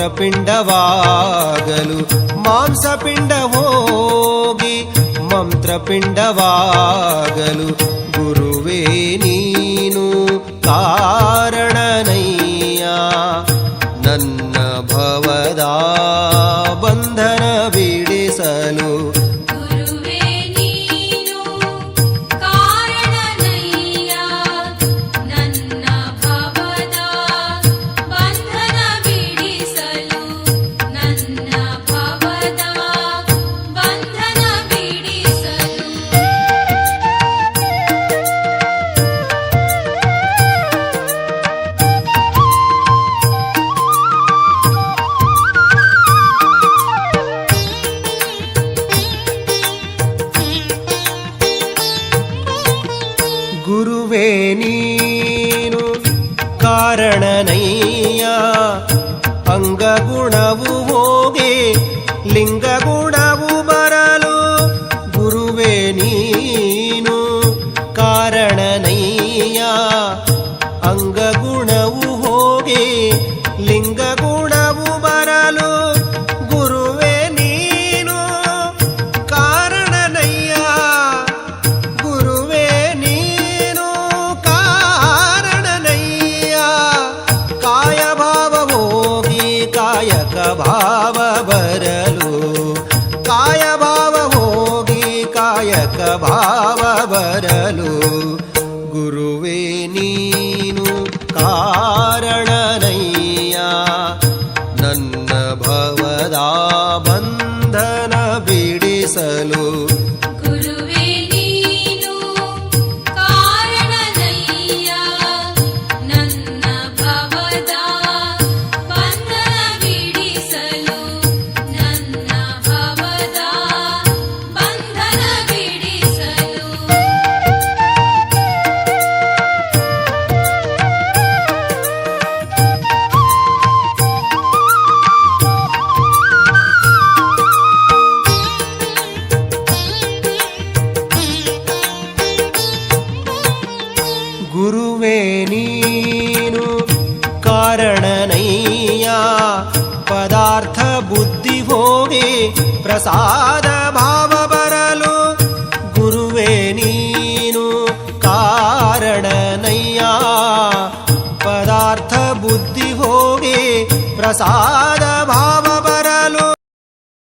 ಮಂತ್ರಪಿಂಡವಾಗಲು ಮಾಂಸಪಿಂಡ ಹೋಗಿ ಮಂತ್ರಪಿಂಡವಾಗಲು ಗುರುವೇ ನೀನು ಕಾರಣನಯ್ಯ ನನ್ನ ಭವದ ಬಂಧನ ಬಿಡಿಸಲು ಗುರುವೇ ನೀನು ಕಾರಣನಯ್ಯ ನನ್ನ ಭವದ ಬಂಧನ ಬಿಡಿಸಲು ನನ್ನ ಭವದ ಬಂಧನ ಬಿಡಿಸಲು ಗುರುವೇ ನೀನು ಕಾರಣನಯ್ಯ ಅಂಗಗುಣವು ಹೋಗಿ ಲಿಂಗಗುಣವು ಬರಲು ಗುರುವೇ ನೀನು ಕಾರಣನಯ್ಯ ಅಂಗಗುಣವು ಹೋಗಿ ಲಿಂಗಗುಣವು ಬರಲು ಗುರುವೇ ನೀನು ಕಾರಣನಯ್ಯ ಗುರುವೇ ನೀನು ಕಾರಣನಯ್ಯ ಕಾಯಭಾವ ಹೋಗಿ ಕಾಯಕ ಭಾವ ಬರಲು ಕಾಯಭಾವ ಹೋಗಿ ಕಾಯಕ ಭಾವ ಬರಲು ಗುರುವೇ ನೀನು ಕಾರಣನಯ್ಯ ನನ್ನ ಭವದ ಬಂಧನ ಬಿಡಿಸಲು ಗುರುವೇ ನೀನು ಕಾರಣನಯ್ಯ ನನ್ನ ಭವದ ಬಂಧನ ಬಿಡಿಸಲು ನನ್ನ ಭವದ ಬಂಧನ ಬಿಡಿಸಲು ಗುರುವೇ ನೀನು ಕಾರಣನಯ್ಯ ಪದಾರ್ಥ ಬುದ್ಧಿ ಹೋಗಿ ಪ್ರಸಾದ ಭಾವ ಬರಲು ಗುರುವೇ ನೀನು ಕಾರಣನಯ್ಯ ಪದಾರ್ಥ ಬುದ್ಧಿ ಹೋಗಿ ಪ್ರಸಾದ